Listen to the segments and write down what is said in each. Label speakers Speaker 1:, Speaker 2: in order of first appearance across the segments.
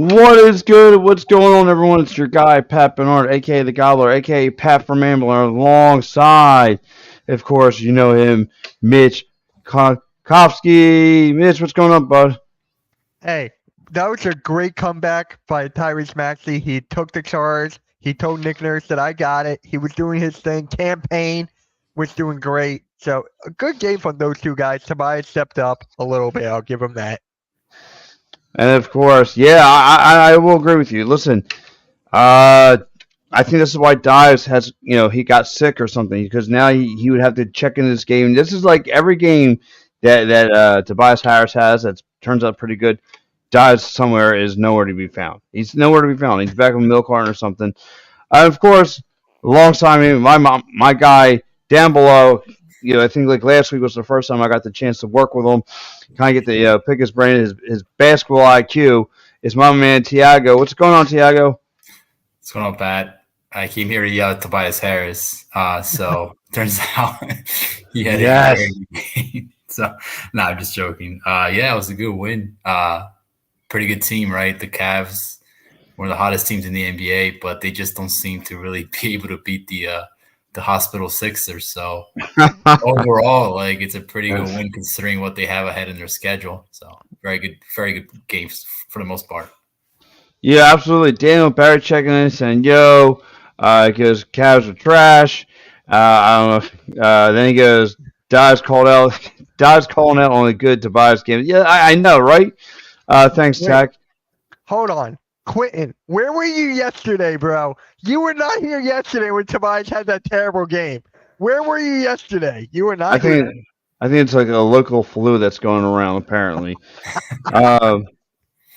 Speaker 1: What is good? What's going on, everyone? It's your guy, Pat Bernard, a.k.a. The Gobbler, a.k.a. Pat from Ambler, alongside, of course, you know him, Mitch Kofsky. Mitch, what's going on, bud?
Speaker 2: Hey, that was a great comeback by Tyrese Maxey. He took the charge. He told Nick Nurse that I got it. He was doing his thing. Campaign was doing great. So a good game from those two guys. Tobias stepped up a little bit. I'll give him that.
Speaker 1: And, of course, yeah, I will agree with you. Listen, I think this is why Dives has, he got sick or something, because now he would have to check in this game. This is like every game that Tobias Harris has that turns out pretty good. Dives somewhere is nowhere to be found. He's nowhere to be found. He's back in the milk carton or something. Of course, alongside me, my guy down below. I think like last week was the first time I got the chance to work with him, kind of get to pick his brain, his basketball IQ. Is my man Tiago. What's going on, Tiago?
Speaker 3: What's going on, Pat? I came here to yell at Tobias Harris. So turns out he had a great game. So, I'm just joking. Yeah, it was a good win. Pretty good team, right? The Cavs, one of the hottest teams in the NBA, but they just don't seem to really be able to beat the Hospital Sixers. So overall, it's a pretty good win considering what they have ahead in their schedule. So very good games for the most part.
Speaker 1: Yeah, absolutely. Daniel Barrett checking in saying, yo, because Cavs are trash. I don't know. Then he goes, Dives calling out on a good Tobias game. Yeah, I know, right? Thanks, Tech.
Speaker 2: Hold on. Quentin, where were you yesterday, bro? You were not here yesterday when Tobias had that terrible game. Where were you yesterday? You were not here.
Speaker 1: I think it's like a local flu that's going around, apparently. I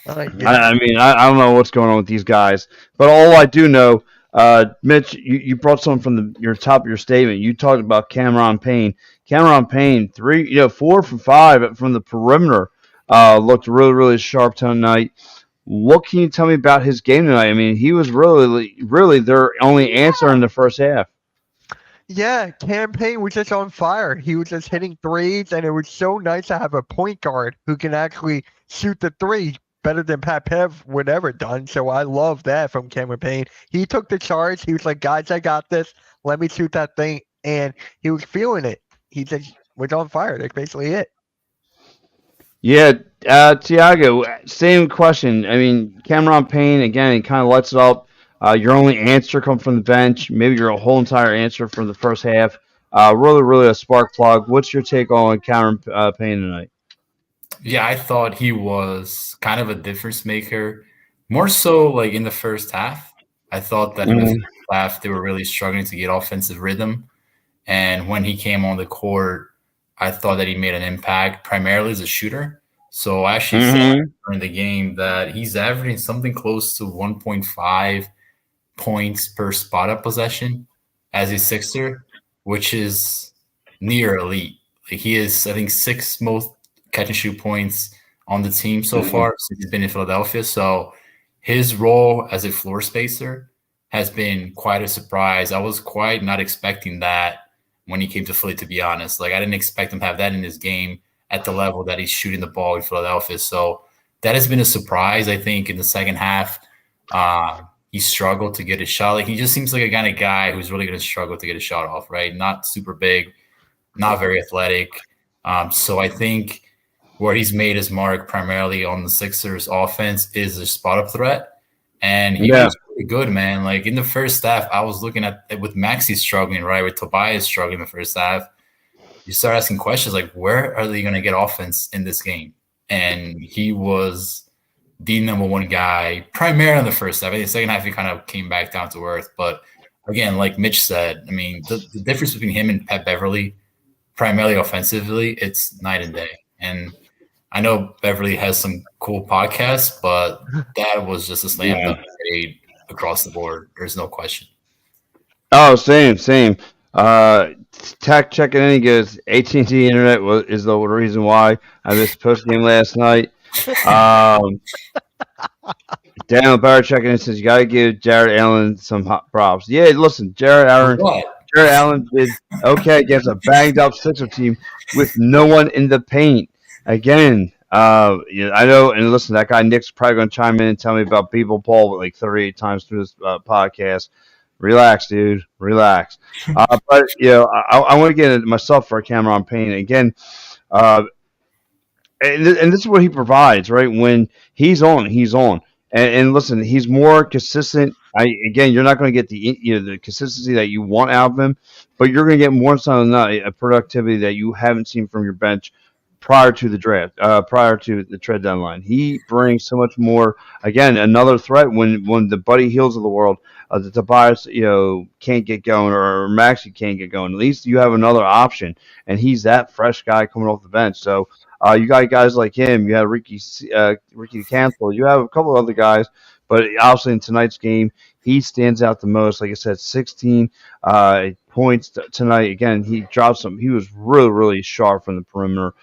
Speaker 1: mean, I don't know what's going on with these guys. But all I do know, Mitch, you brought something from your top of your statement. You talked about Cameron Payne. Cameron Payne, 4 for 5 from the perimeter. Looked really, really sharp tonight. What can you tell me about his game tonight? I mean, he was really their only answer in the first half.
Speaker 2: Yeah, Cam Payne was just on fire. He was just hitting threes, and it was so nice to have a point guard who can actually shoot the three better than Pat Bev would ever done. So I love that from Cameron Payne. He took the charge. He was like, guys, I got this. Let me shoot that thing. And he was feeling it. He just was on fire. That's basically it.
Speaker 1: Yeah, Tiago, same question. I mean, Cameron Payne, again, he kind of lights it up. Your only answer come from the bench. Maybe your whole entire answer from the first half. Really a spark plug. What's your take on Cameron Payne tonight?
Speaker 3: Yeah, I thought he was kind of a difference maker. More so in the first half. I thought that in the first half they were really struggling to get offensive rhythm. And when he came on the court, I thought that he made an impact primarily as a shooter. So I actually saw during the game that he's averaging something close to 1.5 points per spot up possession as a Sixer, which is near elite. He is, I think, 6th most catch and shoot points on the team so far since he's been in Philadelphia. So his role as a floor spacer has been quite a surprise. I was quite not expecting that when he came to Philly, to be honest. I didn't expect him to have that in his game at the level that he's shooting the ball in Philadelphia. So that has been a surprise, I think, in the second half. He struggled to get a shot. He just seems like a kind of guy who's really going to struggle to get a shot off, right? Not super big, not very athletic. So I think where he's made his mark primarily on the Sixers offense is a spot-up threat. And he was pretty good, man. In the first half, I was looking at it with Maxey struggling, right, with Tobias struggling in the first half. You start asking questions where are they going to get offense in this game? And he was the number one guy, primarily in the first half. In the second half, he kind of came back down to earth. But again, like Mitch said, I mean, the difference between him and Pat Beverly, primarily offensively, it's night and day. And I know Beverly has some cool podcasts, but that was just a slam dunk trade across the board. There's no question.
Speaker 1: Oh, same. Tech checking in. He goes, AT&T Internet is the reason why I missed postgame last night. Daniel Barrett checking in says, you got to give Jared Allen some hot props. Yeah, listen, Jared Allen did okay against a banged-up Sixer team with no one in the paint. Again, Yeah, I know. And listen, that guy Nick's probably going to chime in and tell me about Beeble Paul like 38 times through this podcast. Relax, dude. Relax. But I want to get into myself for a camera on pain again. Uh, and this is what he provides, right? When he's on, he's on. And listen, he's more consistent. Again, you're not going to get the consistency that you want out of him, but you're going to get more than not a productivity that you haven't seen from your bench prior to the draft, prior to the trade deadline. He brings so much more. Again, another threat when the Buddy Hields of the world, the Tobias, can't get going, or Maxey can't get going. At least you have another option, and he's that fresh guy coming off the bench. So you got guys like him. You have Ricky Cancel. You have a couple other guys, but obviously in tonight's game, he stands out the most. Like I said, 16 points tonight. Again, he dropped some. He was really, really sharp from the perimeter.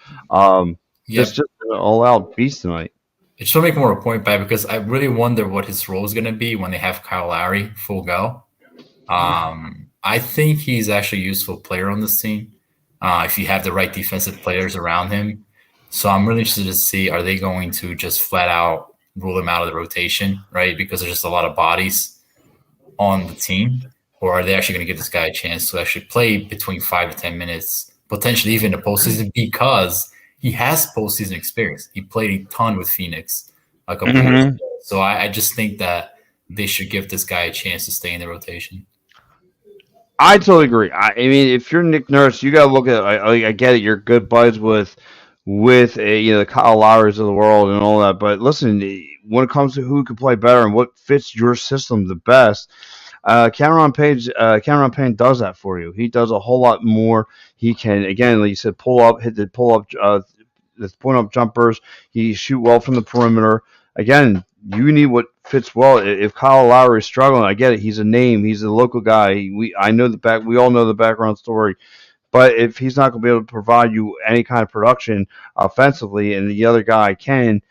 Speaker 1: Just an all-out beast tonight.
Speaker 3: It should make more a point back because I really wonder what his role is going to be when they have Kyle Lowry full go. I think he's actually a useful player on this team if you have the right defensive players around him. So I'm really interested to see, are they going to just flat out rule him out of the rotation, right? Because there's just a lot of bodies on the team. Or are they actually going to give this guy a chance to actually play between 5 to 10 minutes, potentially even the postseason, because he has postseason experience. He played a ton with Phoenix a couple of years ago. So I just think that they should give this guy a chance to stay in the rotation.
Speaker 1: I totally agree. I mean, if you're Nick Nurse, you got to look at. I get it. You're good buds with the Kyle Lowrys of the world and all that. But listen, when it comes to who can play better and what fits your system the best, Cameron Payne does that for you. He does a whole lot more. He can, again, like you said, hit the pull up, the point up jumpers. He shoot well from the perimeter. Again, you need what fits well. If Kyle Lowry is struggling, I get it. He's a name. He's a local guy. We all know the background story. But if he's not going to be able to provide you any kind of production offensively, and the other guy can,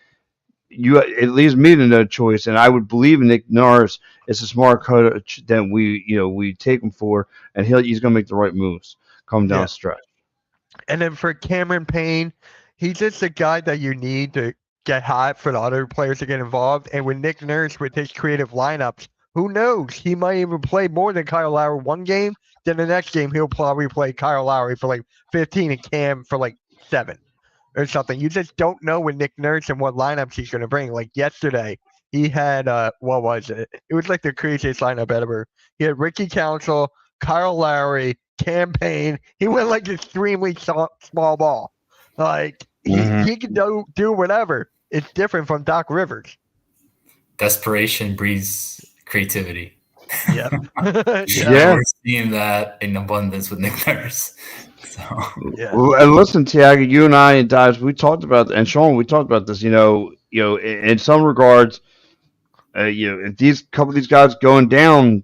Speaker 1: it leaves me to no choice. And I would believe Nick Nurse is a smart coach than we take him for, and he's going to make the right moves coming down the stretch.
Speaker 2: And then for Cameron Payne, he's just a guy that you need to get hot for the other players to get involved. And with Nick Nurse, with his creative lineups, who knows? He might even play more than Kyle Lowry one game. Then the next game, he'll probably play Kyle Lowry for like 15 and Cam for like 7 or something. You just don't know with Nick Nurse and what lineups he's going to bring. Like yesterday, he had, what was it? It was like the craziest lineup ever. He had Ricky Council, Kyle Lowry, Cam Payne. He went like extremely small ball. Like, he can do whatever. It's different from Doc Rivers.
Speaker 3: Desperation breeds creativity.
Speaker 2: Yep.
Speaker 3: We're seeing that in abundance with Nick Nurse. So
Speaker 1: and listen, Tiago, you and I and Dives, we talked about, and Sean, we talked about this. In some regards, if these couple of these guys going down,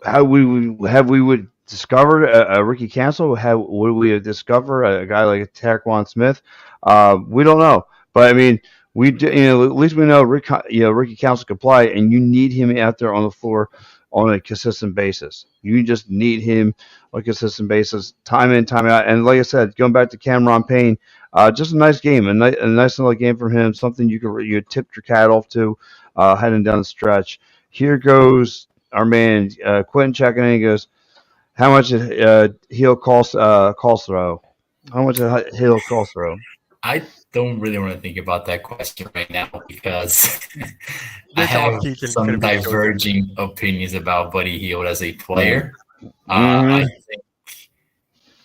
Speaker 1: how we would discover a Ricky Cancel? Would we discover a guy like Taquan Smith? We don't know, but I mean, we do, at least we know Ricky Cancel can play, and you need him out there on the floor on a consistent basis. You just need him on a consistent basis, time in, time out. And like I said, going back to Cameron Payne, just a nice game, a nice little game from him. Something you tipped your cat off to heading down the stretch. Here goes our man Quentin checking in. He goes, "How much did Hield cost throw? How much did Hield cost throw?"
Speaker 3: I don't really want to think about that question right now because I have some diverging opinions about Buddy Hield as a player. I think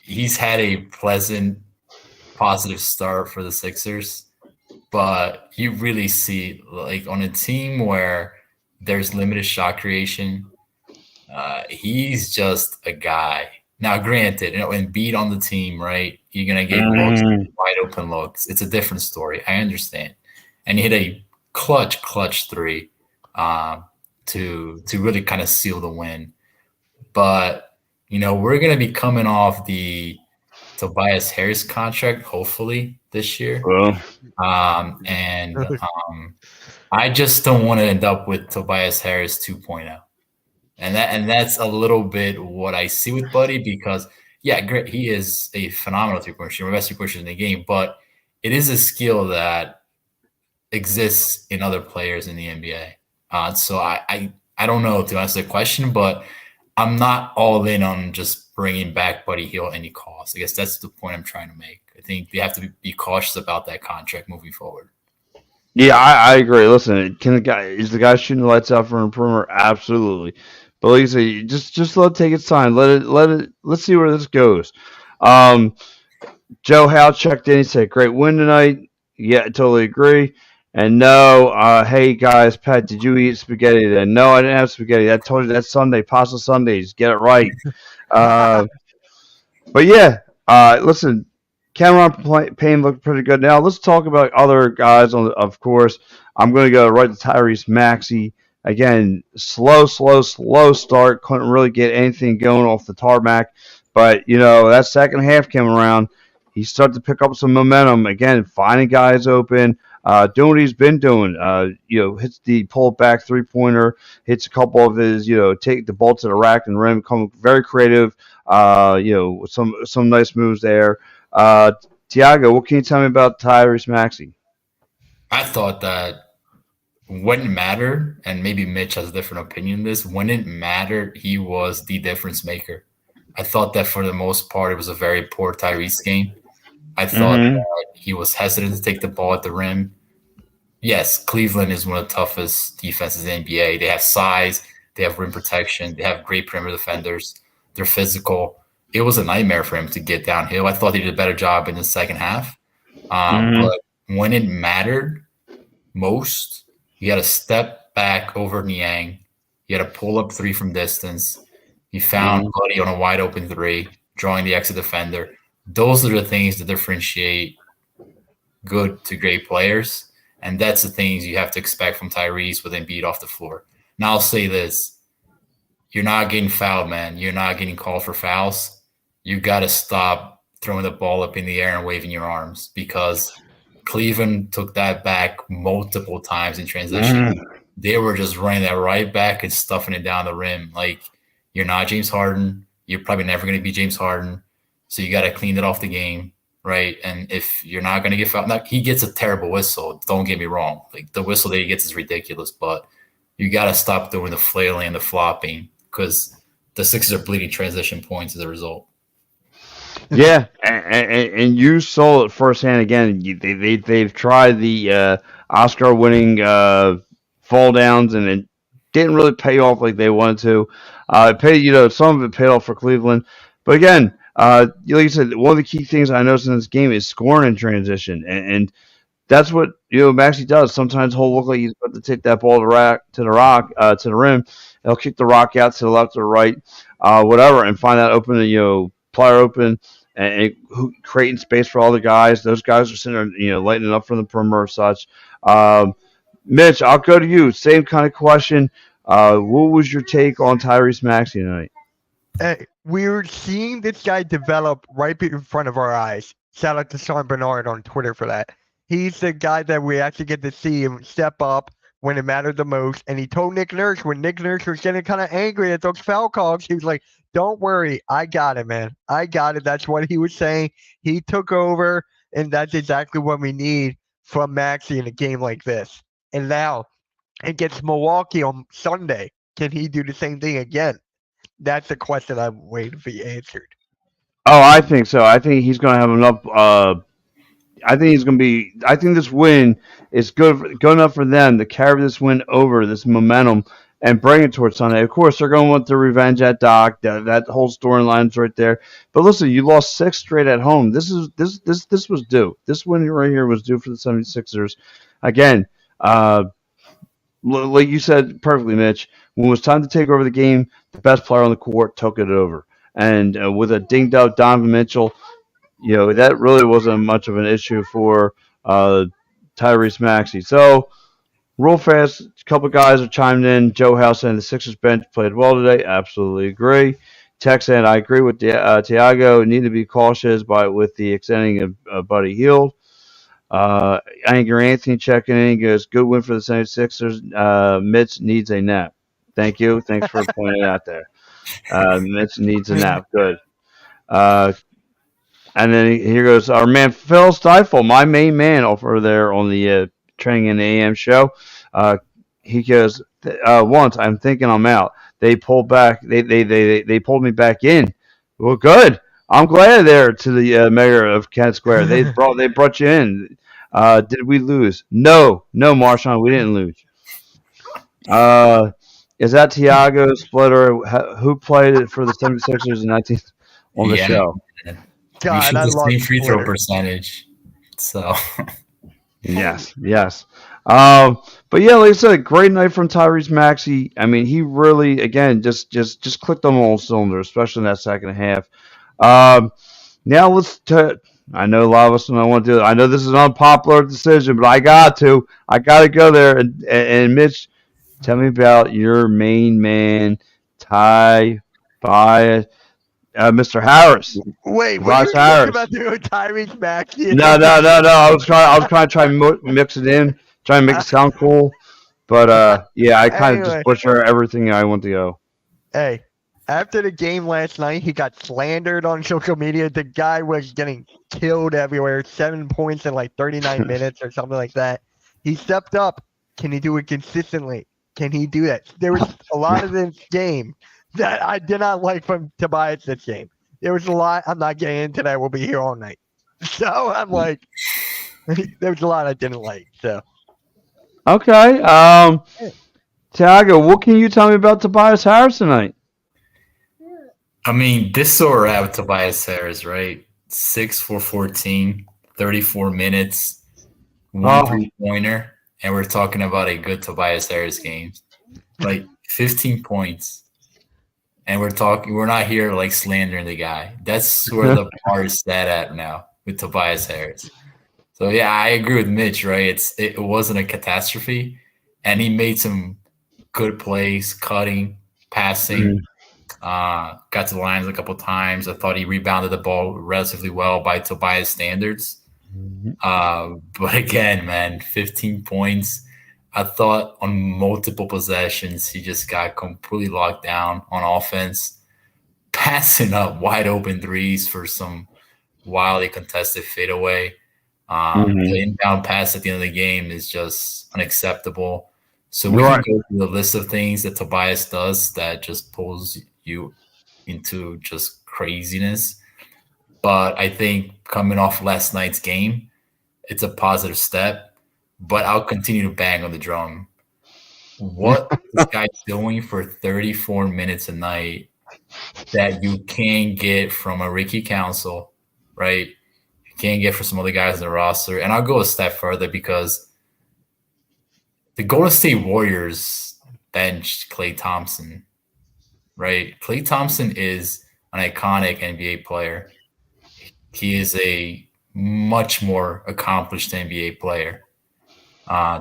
Speaker 3: he's had a pleasant, positive start for the Sixers, but you really see, like, on a team where there's limited shot creation, he's just a guy. Now, granted, Embiid on the team, right? You're gonna get looks, wide open looks. It's a different story. I understand. And he hit a clutch 3 to really kind of seal the win. But we're gonna be coming off the Tobias Harris contract, hopefully this year. I just don't want to end up with Tobias Harris 2.0. And that's a little bit what I see with Buddy because, yeah, great. He is a phenomenal three-point shooter, best three-point shooter in the game. But it is a skill that exists in other players in the NBA. So I don't know to answer the question, but I'm not all in on just bringing back Buddy Hield at any cost. I guess that's the point I'm trying to make. I think they have to be cautious about that contract moving forward.
Speaker 1: Yeah, I agree. Listen, is the guy shooting the lights out for an perimeter? Absolutely. But like I say, just let it take its time. Let's see where this goes. Um, Joe Howe checked in. He said, "Great win tonight." Yeah, I totally agree. And no, hey guys, Pat, did you eat spaghetti today? No, I didn't have spaghetti. I told you that's Sunday, pasta Sundays. Get it right. Uh, but yeah, listen, Cameron Payne looked pretty good. Now let's talk about other guys. Of course, I'm going to go right to Tyrese Maxey. Again, slow start. Couldn't really get anything going off the tarmac. But that second half came around. He started to pick up some momentum again, finding guys open, doing what he's been doing. Hits the pull back 3-pointer, hits a couple of his, take the ball to the rack and rim, come very creative. Some nice moves there. Tiago, what can you tell me about Tyrese Maxey?
Speaker 3: I thought that when it mattered, and maybe Mitch has a different opinion on this, when it mattered, he was the difference maker. I thought that for the most part, it was a very poor Tyrese game. I thought that he was hesitant to take the ball at the rim. Yes, Cleveland is one of the toughest defenses in the NBA. They have size, they have rim protection, they have great perimeter defenders. They're physical. It was a nightmare for him to get downhill. I thought he did a better job in the second half. But when it mattered most, he had to step back over Niang. He had to pull up three from distance. He found Buddy on a wide open three, drawing the exit defender. Those are the things that differentiate good to great players. And that's the things you have to expect from Tyrese with Embiid off the floor. Now I'll say this. You're not getting fouled, man. You're not getting called for fouls. You got to stop throwing the ball up in the air and waving your arms, because Cleveland took that back multiple times in transition. They were just running that right back and stuffing it down the rim. Like, you're not James Harden. You're probably never going to be James Harden. So you got to clean it off the game, right? And if you're not going to get fouled, now, he gets a terrible whistle. Don't get me wrong. Like, the whistle that he gets is ridiculous, but you got to stop doing the flailing and the flopping, because the Sixers are bleeding transition points as a result.
Speaker 1: Yeah, and you saw it firsthand again. They've tried the Oscar-winning fall downs, and it didn't really pay off like they wanted to. Some of it paid off for Cleveland, but again, like you said, one of the key things I noticed in this game is scoring in transition, and that's what Maxey does. Sometimes he'll look like he's about to take that ball to the rim. He'll kick the rock out to the left or right, whatever, and find that open, player open, and creating space for all the guys. Those guys are sitting there, lighting up from the perimeter or such. Mitch, I'll go to you. Same kind of question. What was your take on Tyrese Maxey tonight?
Speaker 2: We were seeing this guy develop right in front of our eyes. Shout out to Sean Bernard on Twitter for that. He's the guy that we actually get to see him step up when it mattered the most. And he told Nick Nurse, when Nick Nurse was getting kind of angry at those foul calls, he was like, "Don't worry, I got it, man. I got it." That's what he was saying. He took over, and that's exactly what we need from Maxey in a game like this. And now, against Milwaukee on Sunday, can he do the same thing again? That's the question I'm waiting for you answered.
Speaker 1: Oh, I think so. I think he's going to have enough. I think this win is good enough for them to carry this win over, this momentum, and bring it towards Sunday. Of course, they're going to want the revenge at Doc. That whole storyline's right there. But listen, you lost 6 straight at home. This was due. This win right here was due for the 76ers. Again, like you said perfectly, Mitch, when it was time to take over the game, the best player on the court took it over. And with a dinged out Donovan Mitchell, that really wasn't much of an issue for Tyrese Maxey. So, real fast, a couple guys have chimed in. Joe House and the Sixers bench played well today. Absolutely agree. Tex and I agree with Tiago. Need to be cautious with the extending of Buddy Hield. Anger Anthony checking in. He goes, good win for the 76ers. Mitch needs a nap. Thank you. Thanks for pointing it out there. Mitch needs a nap. Good. And then here goes our man Phil Stifle, my main man over there on the Training in the AM show. He goes, once I'm thinking I'm out. They pulled back. They pulled me back in. Well, good. I'm glad there to the mayor of Kent Square. They brought you in. Did we lose? No, Marshawn, we didn't lose. Is that Tiago Splitter who played it for the 76ers in 19 on the show?
Speaker 2: God, I
Speaker 3: the
Speaker 2: love
Speaker 3: same free throw
Speaker 2: Splitter.
Speaker 3: percentage. So
Speaker 1: Yes. But yeah, like I said, great night from Tyrese Maxey. I mean, he really, again, just clicked on all cylinders, especially in that second half. Um, now I know a lot of us don't want to do it. I know this is an unpopular decision, but I got to go there. And Mitch, tell me about your main man, Mr. Harris.
Speaker 2: Wait, were
Speaker 1: Tobias
Speaker 2: you talking
Speaker 1: Harris.
Speaker 2: about doing Tyrese Maxey?
Speaker 1: No. I was kind of trying to mix it in, trying to make it sound cool. But yeah, I kind of just
Speaker 2: Anyway.
Speaker 1: butcher everything I want to go.
Speaker 2: Hey, after the game last night, he got slandered on social media. The guy was getting killed everywhere. 7 points in like 39 minutes or something like that. He stepped up. Can he do it consistently? Can he do that? There was a lot of this game that I did not like from Tobias this game. There was a lot. I'm not getting into that. We'll be here all night. So I'm like, there was a lot I didn't like. So
Speaker 1: Okay. Tiago, what can you tell me about Tobias Harris tonight?
Speaker 3: I mean, this saw we're at with Tobias Harris, right? 6 for 14, 34 minutes, one
Speaker 1: Oh.
Speaker 3: 3-pointer, and we're talking about a good Tobias Harris game. Like 15 points. And we're not here like slandering the guy. That's where the bar is set at now with Tobias Harris. So yeah, I agree with Mitch, right? It wasn't a catastrophe. And he made some good plays, cutting, passing. Got to the lines a couple times. I thought he rebounded the ball relatively well by Tobias standards. But again, man, 15 points. I thought on multiple possessions, he just got completely locked down on offense, passing up wide open threes for some wildly contested fadeaway. The inbound pass at the end of the game is just unacceptable. So we can go through the list of things that Tobias does that just pulls you into just craziness. But I think coming off last night's game, it's a positive step. But I'll continue to bang on the drum. What this guy's doing for 34 minutes a night that you can't get from a Ricky Council, right? You can't get from some other guys in the roster. And I'll go a step further because the Golden State Warriors benched Klay Thompson, right? Klay Thompson is an iconic NBA player. He is a much more accomplished NBA player.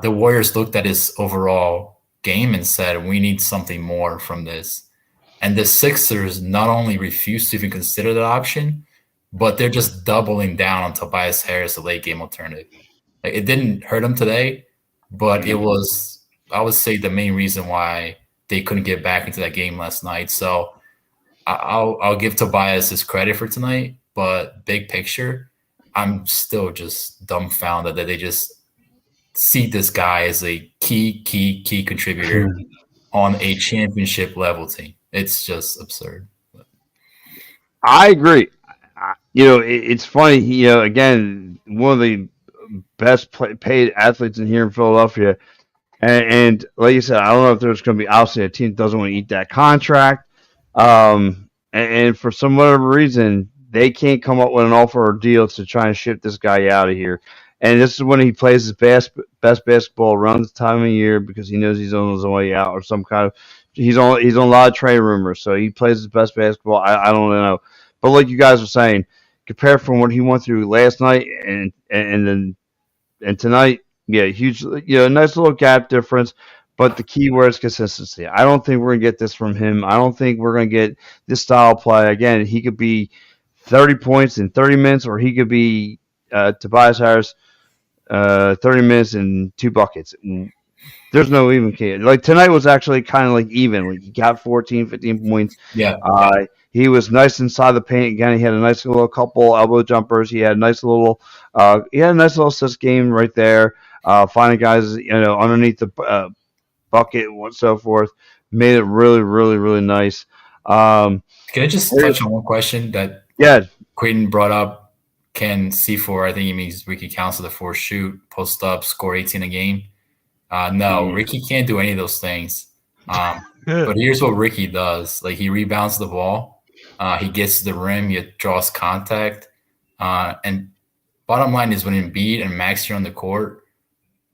Speaker 3: The Warriors looked at his overall game and said, we need something more from this. And the Sixers not only refused to even consider that option, but they're just doubling down on Tobias Harris, a late game alternative. Like, it didn't hurt them today, but it was, I would say, the main reason why they couldn't get back into that game last night. So I'll give Tobias his credit for tonight, but big picture, I'm still just dumbfounded that they just see this guy as a key contributor on a championship level team. It's just absurd.
Speaker 1: I agree. It's funny. Again, one of the best paid athletes in here in Philadelphia, and like you said, I don't know if there's going to be obviously a team that doesn't want to eat that contract, and for some whatever reason they can't come up with an offer or deal to try and ship this guy out of here. And this is when he plays his best basketball around this time of year because he knows he's on his way out or some kind of he's on a lot of trade rumors, so he plays his best basketball. I don't know, but like you guys were saying, compared from what he went through last night and tonight, yeah, huge, nice little gap difference. But the key word is consistency. I don't think we're gonna get this from him. I don't think we're gonna get this style of play again. He could be 30 points in 30 minutes, or he could be Tobias Harris. 30 minutes and 2 buckets. There's no even kid. Like tonight was actually kind of like even. Like he got 14, 15 points.
Speaker 3: Yeah.
Speaker 1: He was nice inside the paint. Again, he had a nice little couple elbow jumpers. He had a nice little assist game right there. Finding guys, underneath the bucket and so forth. Made it really, really, really nice.
Speaker 3: Can I just touch on one question that
Speaker 1: Yeah.
Speaker 3: Quayton brought up? Can C4, I think he means Ricky Council, the 4 shoot, post up, score 18 a game? No, Ricky can't do any of those things. But here's what Ricky does. Like, he rebounds the ball. He gets to the rim. He draws contact. And bottom line is when Embiid and Max are on the court,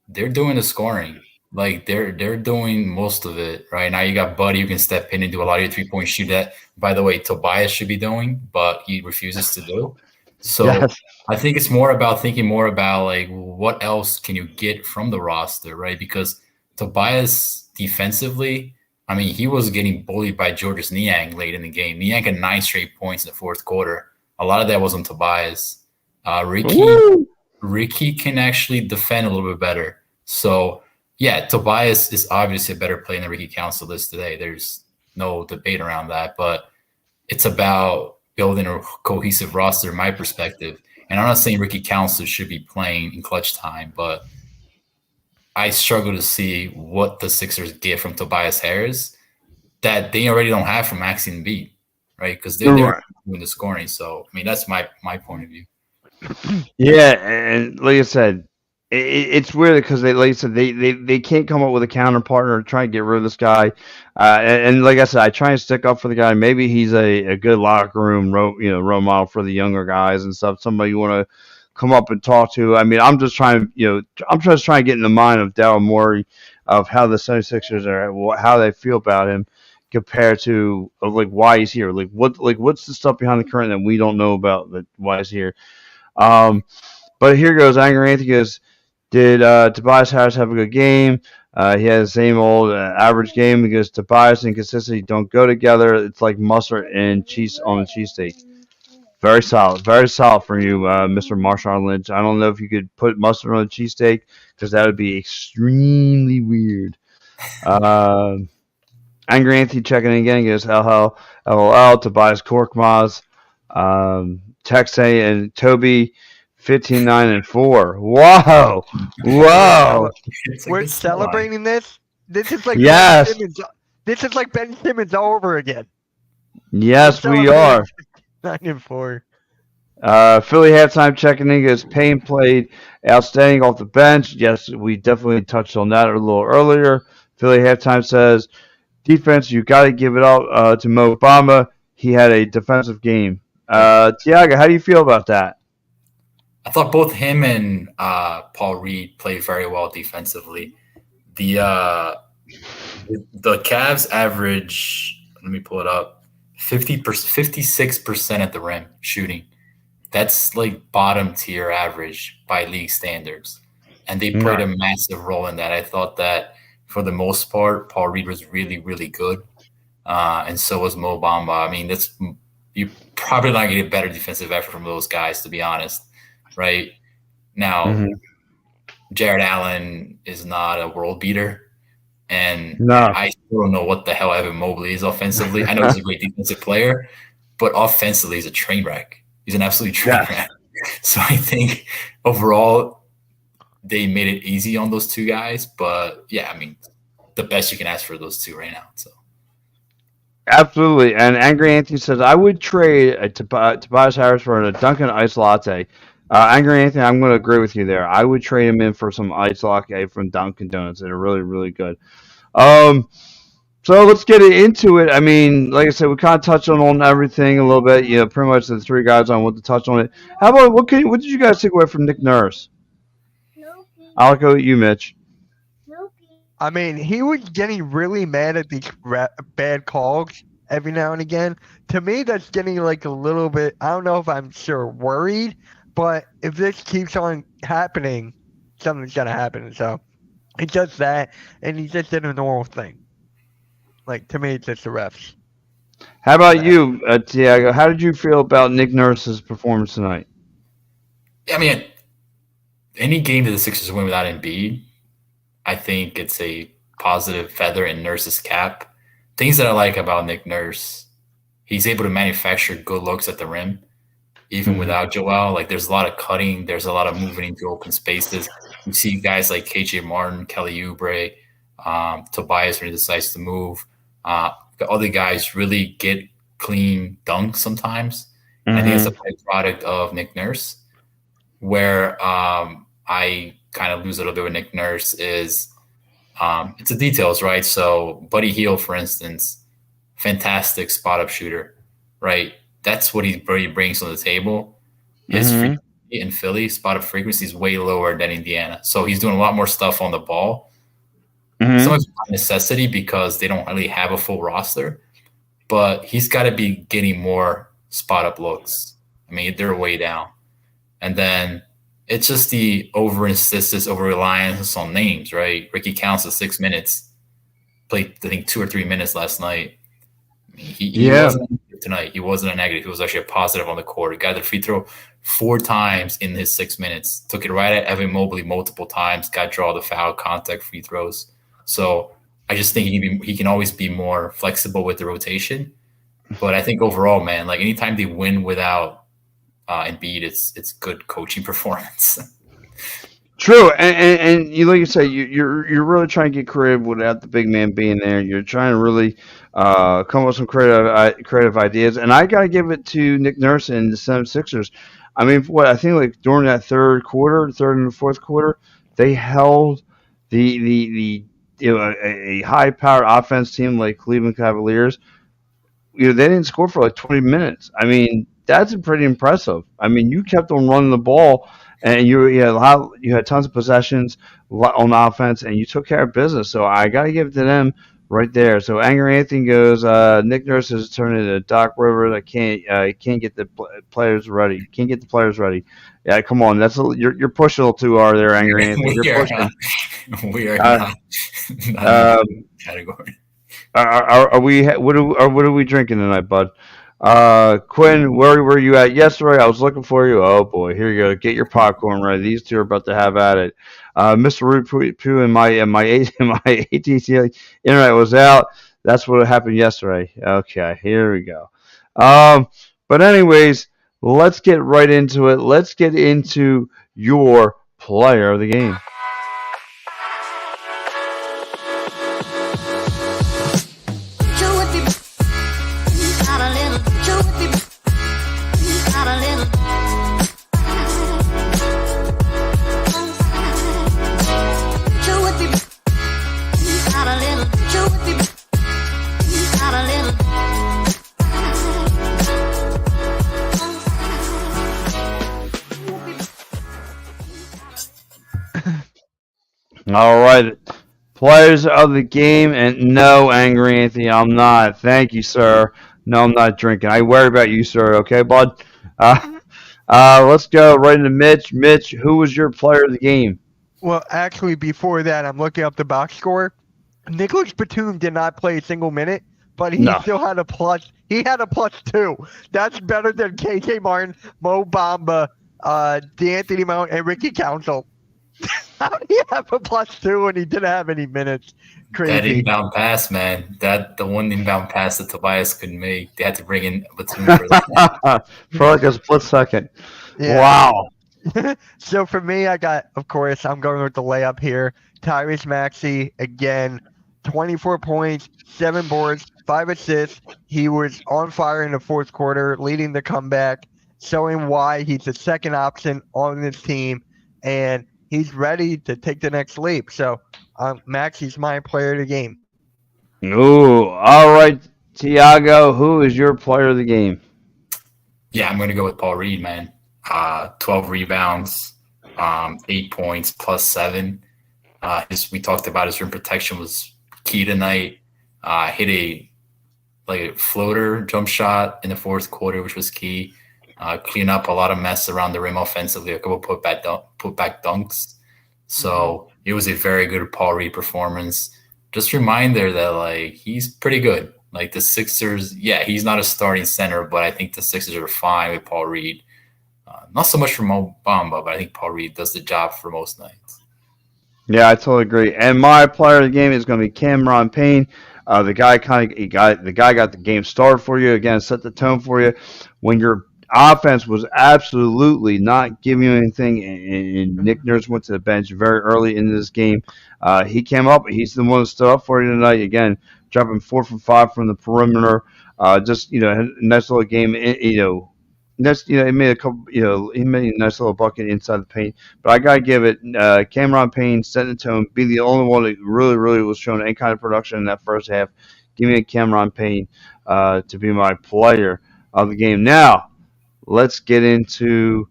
Speaker 3: they're doing the scoring. Like, they're doing most of it. Right now you got Buddy who can step in and do a lot of your 3-point shoot that, by the way, Tobias should be doing, but he refuses to do. So
Speaker 1: Yes.
Speaker 3: I think it's more about thinking more about like what else can you get from the roster, right? Because Tobias defensively, I mean, he was getting bullied by Georges Niang late in the game. Niang had 9 straight points in the fourth quarter. A lot of that was on Tobias. Ricky can actually defend a little bit better. So yeah, Tobias is obviously a better player than Ricky Council is today. There's no debate around that, but it's about building a cohesive roster, in my perspective. And I'm not saying Ricky Council should be playing in clutch time, but I struggle to see what the Sixers get from Tobias Harris that they already don't have from Maxi and Embiid, right? Because they're doing the scoring. So, I mean, that's my point of view.
Speaker 1: Yeah, and like I said, it's weird because like I said, they can't come up with a counter partner to try and get rid of this guy. And like I said, I try and stick up for the guy. Maybe he's a good locker room role model for the younger guys and stuff. Somebody you want to come up and talk to. I mean, I'm just trying to get in the mind of Daryl Morey of how the 76ers are, how they feel about him compared to like why he's here. What's the stuff behind the curtain that we don't know about that why he's here. But here goes. Angry Anthony goes, did Tobias Harris have a good game? He had the same old average game because Tobias and consistency don't go together. It's like mustard and cheese on a cheesesteak. Very solid for you, Mr. Marshawn Lynch. I don't know if you could put mustard on a cheesesteak because that would be extremely weird. Angry Anthony checking in again. He goes, LOL, Tobias Korkmaz. Texe and Toby 15-9-4. Whoa.
Speaker 2: We're celebrating this. This is like
Speaker 1: yes.
Speaker 2: Ben Simmons. This is like Ben Simmons all over again.
Speaker 1: Yes, we are.
Speaker 2: 9-4.
Speaker 1: Philly halftime checking in goes, Payne played outstanding off the bench. Yes, we definitely touched on that a little earlier. Philly halftime says, defense, you got to give it up to Mo Bamba. He had a defensive game. Tiago, how do you feel about that?
Speaker 3: I thought both him and Paul Reed played very well defensively. The Cavs average, let me pull it up, 56% at the rim shooting. That's like bottom tier average by league standards. And they played a massive role in that. I thought that for the most part, Paul Reed was really, really good. And so was Mo Bamba. I mean, you're probably not going to get better defensive effort from those guys, to be honest, right? Now, Jared Allen is not a world beater, and I still don't know what the hell Evan Mobley is offensively. I know he's a great defensive player, but offensively he's a train wreck. He's an absolute train wreck. So I think overall they made it easy on those two guys, but yeah, I mean, the best you can ask for those two right now. So.
Speaker 1: Absolutely. And Angry Anthony says, I would trade Tobias Harris for a Dunkin' Ice Latte. Angry Anthony, I'm going to agree with you there. I would trade him in for some ice latte from Dunkin' Donuts. They're really, really good. So let's get into it. I mean, like I said, we kind of touched on everything a little bit. Pretty much the three guys on what to touch on it. How about what did you guys take away from Nick Nurse? I'll go with you, Mitch.
Speaker 2: I mean, he was getting really mad at these bad calls every now and again. To me, that's getting like a little bit, I don't know if I'm sure worried, but if this keeps on happening, something's going to happen. So he does that, and he just did a normal thing. Like, to me, it's just the refs.
Speaker 1: How about you, Tiago? How did you feel about Nick Nurse's performance tonight?
Speaker 3: I mean, any game that the Sixers win without Embiid, I think it's a positive feather in Nurse's cap. Things that I like about Nick Nurse, he's able to manufacture good looks at the rim, even without Joel. Like there's a lot of cutting, there's a lot of moving into open spaces. You see guys like KJ Martin, Kelly Oubre, Tobias when he decides to move. The other guys really get clean dunks sometimes. I think it's a byproduct of Nick Nurse. Where I kind of lose a little bit with Nick Nurse is it's the details, right? So Buddy Hield, for instance, fantastic spot-up shooter, right? That's what he brings on the table. His frequency in Philly, spot-up frequency is way lower than Indiana. So he's doing a lot more stuff on the ball. Some of it's by necessity because they don't really have a full roster, but he's got to be getting more spot-up looks. I mean, they're way down. And then it's just the over-insistence, over-reliance on names, right? Ricky counts at 6 minutes. Played, I think, 2 or 3 minutes last night. I mean, he wasn't negative tonight. He wasn't a negative. He was actually a positive on the court. He got the free throw 4 times in his 6 minutes. Took it right at Evan Mobley multiple times. Got draw the foul, contact free throws. So I just think he can always be more flexible with the rotation. But I think overall, man, like anytime they win without Embiid, it's good coaching performance.
Speaker 1: True, and you like you say, you're really trying to get creative without the big man being there. You're trying to really come up with some creative ideas, and I got to give it to Nick Nurse and the 76ers. I mean, I think like during that third and fourth quarter, they held the a high powered offense team like Cleveland Cavaliers. They didn't score for like 20 minutes. I mean, that's pretty impressive. I mean, you kept on running the ball, and you had tons of possessions on offense, and you took care of business. So I got to give it to them right there. So Angry Anthony goes, Nick Nurse has turned into Doc Rivers. I can't get the players ready. Can't get the players ready. Yeah, come on. You're pushing a little too hard there, Angry Anthony. You're pushing.
Speaker 3: We are not in that category.
Speaker 1: Are we? What are we drinking tonight, bud? Quinn, where were you at yesterday? I was looking for you. Oh boy, here you go. Get your popcorn ready. These two are about to have at it. Mr. Root Poo and my ATC internet was out. That's what happened yesterday. Okay, here we go. But anyways, let's get right into it. Let's get into your player of the game. All right, players of the game, and no, Angry Anthony, I'm not. Thank you, sir. No, I'm not drinking. I worry about you, sir. Okay, bud. Let's go right into Mitch. Mitch, who was your player of the game?
Speaker 2: Well, actually, before that, I'm looking up the box score. Nicholas Batum did not play a single minute, but he still had a plus. He had a +2. That's better than KJ Martin, Mo Bamba, D'Anthony Mount, and Ricky Council. How do you have a +2 when he didn't have any minutes? Crazy.
Speaker 3: That inbound pass, man. The one inbound pass that Tobias couldn't make. They had to bring in Batum for that.
Speaker 1: For like a split second.
Speaker 2: Yeah.
Speaker 1: Wow.
Speaker 2: So for me, I'm going with the layup here. Tyrese Maxey, again, 24 points, 7 boards, 5 assists. He was on fire in the fourth quarter, leading the comeback, showing why he's the second option on this team. And he's ready to take the next leap. So, Maxey's my player of the game.
Speaker 1: Ooh, all right, Tiago, who is your player of the game?
Speaker 3: Yeah, I'm going to go with Paul Reed, man. 12 rebounds, 8 points, +7. We talked about his rim protection was key tonight. Hit a floater jump shot in the fourth quarter, which was key. Clean up a lot of mess around the rim offensively, a couple put back dunks. So it was a very good Paul Reed performance. Just a reminder that he's pretty good. Like the Sixers, yeah, he's not a starting center, but I think the Sixers are fine with Paul Reed. Not so much for Mo Bamba, but I think Paul Reed does the job for most nights.
Speaker 1: Yeah, I totally agree. And my player of the game is going to be Cameron Payne. The guy got the game started for you again, set the tone for you when your offense was absolutely not giving you anything. And Nick Nurse went to the bench very early in this game. He came up. He's the one that stood up for you tonight. Again, dropping 4 for 5 from the perimeter. Just had a nice little game. He made a couple. He made a nice little bucket inside the paint. But I gotta give it Cameron Payne setting the tone, being the only one that really, really was showing any kind of production in that first half. Give me a Cameron Payne to be my player of the game. Now let's get into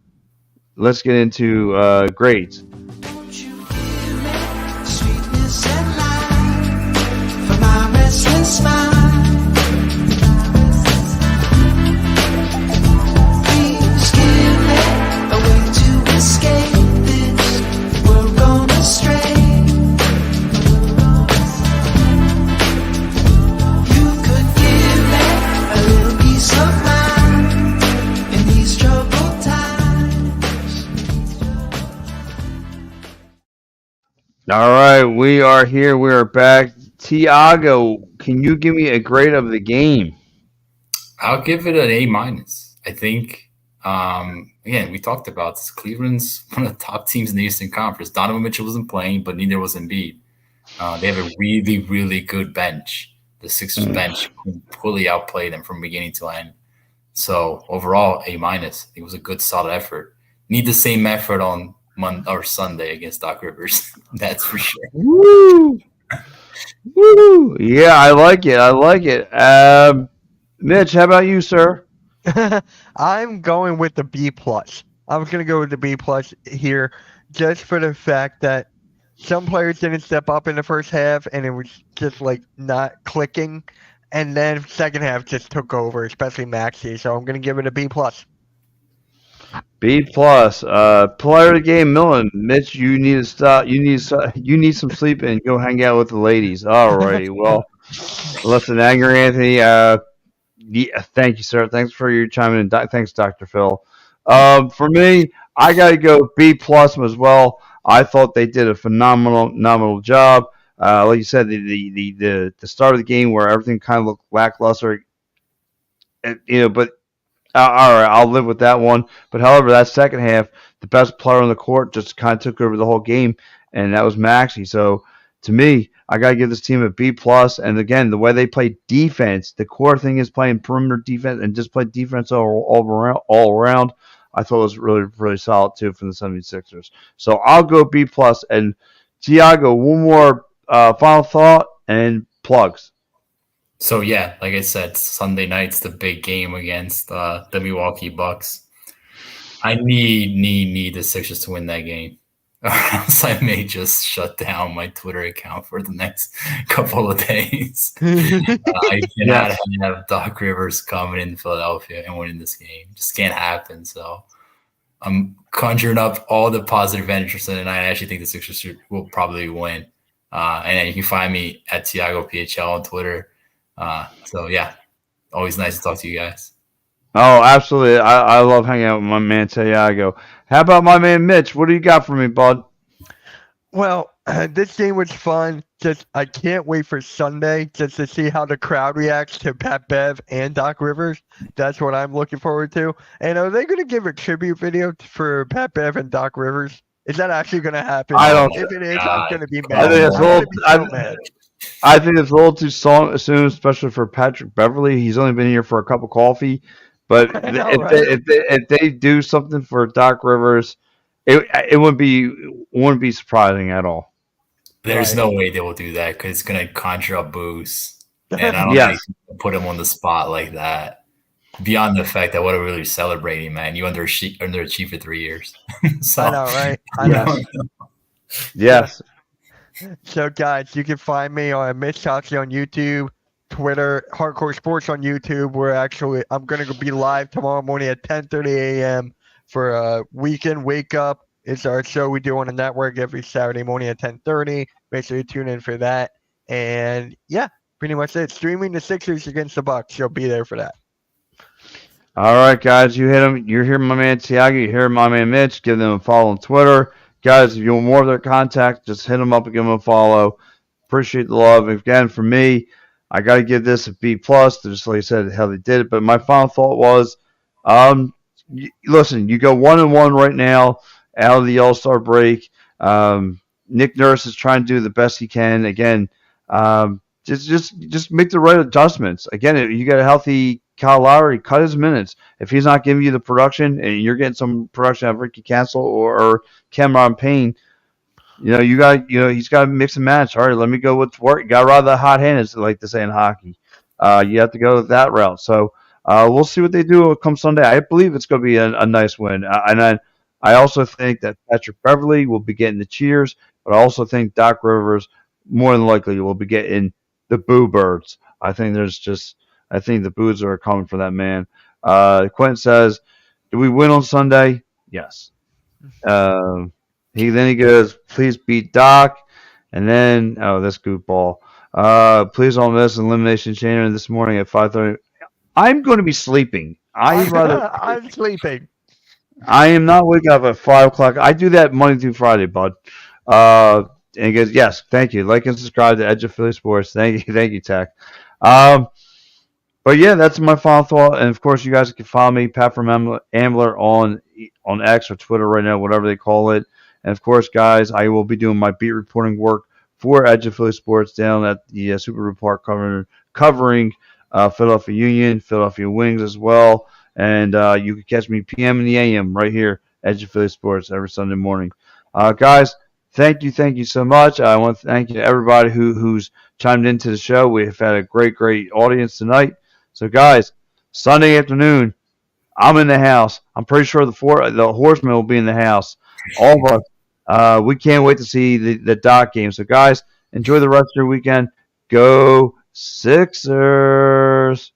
Speaker 1: grades.
Speaker 4: Don't you hear it? Sweetness and light for my restless mind. Please give me a way to escape this world gone astray. You could give me a little peace of mind in these troubled times.
Speaker 1: All right, we are here. We are back. Tiago, can you give me a grade of the game?
Speaker 3: I'll give it an A minus. I think, again, we talked about this. Cleveland's one of the top teams in the Eastern Conference. Donovan Mitchell wasn't playing, but neither was Embiid. They have a really, really good bench. The Sixers bench completely outplayed them from beginning to end. So overall, A minus. It was a good, solid effort. Need the same effort on Monday or Sunday against Doc Rivers. That's for sure.
Speaker 1: Woo! Woo! Yeah, I like it. I like it. Mitch, how about you, sir?
Speaker 2: I'm going with the B plus. I'm gonna go with the B plus here, just for the fact that some players didn't step up in the first half, and it was just like not clicking, and then second half just took over, especially Maxey. So I'm gonna give it a B plus.
Speaker 1: B plus. Player of the game, Millen. Mitch, you need to stop. You need some sleep and go hang out with the ladies. Alrighty. Well, listen, Angry Anthony. Yeah, thank you, sir. Thanks for your chiming in. Thanks, Dr. Phil. For me, I got to go B plus as well. I thought they did a phenomenal job. Like you said, the start of the game where everything kind of looked lackluster. But all right, I'll live with that one. But however, that second half, the best player on the court just kind of took over the whole game, and that was Maxey. So to me, I got to give this team a B plus. And again, the way they play defense, the core thing is playing perimeter defense and just play defense all around. I thought it was really, really solid too from the 76ers. So I'll go B plus. And Tiago, one more final thought and plugs.
Speaker 3: So yeah, like I said, Sunday night's the big game against the Milwaukee Bucks. I need the Sixers to win that game, or else I may just shut down my Twitter account for the next couple of days. I cannot have Doc Rivers coming in Philadelphia and winning this game. Just can't happen. So I'm conjuring up all the positive energy for tonight. I actually think the Sixers will probably win. And you can find me at Tiago PHL on Twitter. So yeah, always nice to talk to you guys.
Speaker 1: Oh, absolutely. I love hanging out with my man Tiago. How about my man Mitch? What do you got for me, bud?
Speaker 2: Well, this game was fun. I can't wait for Sunday just to see how the crowd reacts to Pat Bev and Doc Rivers. That's what I'm looking forward to. And are they going to give a tribute video for Pat Bev and Doc Rivers? Is that actually going to happen?
Speaker 1: I don't.
Speaker 2: If it is, I'm going to be
Speaker 1: I
Speaker 2: mad.
Speaker 1: think it's
Speaker 2: I'm gonna be so mad.
Speaker 1: I think it's a little too soon, especially for Patrick Beverly. He's only been here for a cup of coffee. But if they do something for Doc Rivers, it wouldn't be surprising at all.
Speaker 3: There's no way they will do that because it's going to conjure up boos. And I don't think you can put him on the spot like that. Beyond the fact that what are we really celebrating, man? You underachieved for 3 years. So,
Speaker 2: I know, right? I know.
Speaker 1: Yes.
Speaker 2: So, guys, you can find me on Mitch Toxie on YouTube, Twitter, Hardcore Sports on YouTube. I'm going to be live tomorrow morning at 10:30 a.m. for a Weekend Wake Up. It's our show we do on the network every Saturday morning at 10:30. Make sure you tune in for that. And, yeah, pretty much it. Streaming the Sixers against the Bucks. You'll be there for that.
Speaker 1: All right, guys, you hit him. You're here, my man Tiago. You hear my man Mitch. Give them a follow on Twitter. Guys, if you want more of their contact, just hit them up and give them a follow. Appreciate the love. Again, for me, I got to give this a B plus. Just like I said, how they did it. But my final thought was, listen, you go 1-1 right now out of the All-Star break. Nick Nurse is trying to do the best he can. Again, just make the right adjustments. Again, you got a healthy Kyle Lowry, cut his minutes. If he's not giving you the production and you're getting some production out of Ricky Castle or Cameron Payne, he's got to mix and match. All right, let me go with work. You got to ride the hot hand, as they like to say in hockey. You have to go that route. So we'll see what they do come Sunday. I believe it's going to be a nice win. I also think that Patrick Beverly will be getting the cheers, but I also think Doc Rivers more than likely will be getting the boo birds. I think the boos are coming for that man. Quentin says, "Do we win on Sunday?" Yes. He goes, "Please beat Doc," and then this goofball. Please don't miss Elimination Chamber this morning at 5:30. I'm going to be sleeping.
Speaker 2: I'm sleeping.
Speaker 1: I am not waking up at 5 o'clock. I do that Monday through Friday, bud. And he goes, "Yes, thank you. Like and subscribe to Edge of Philly Sports." Thank you, Tech. But yeah, that's my final thought. And of course, you guys can follow me, Pat from Ambler, on X or Twitter right now, whatever they call it. And of course, guys, I will be doing my beat reporting work for Edge of Philly Sports down at the Super Report covering Philadelphia Union, Philadelphia Wings as well. And you can catch me PM and the AM right here, Edge of Philly Sports, every Sunday morning. Guys, thank you so much. I want to thank you to everybody who's chimed into the show. We've had a great audience tonight. So, guys, Sunday afternoon, I'm in the house. I'm pretty sure the Horsemen will be in the house. All of us. We can't wait to see the Doc game. So, guys, enjoy the rest of your weekend. Go Sixers!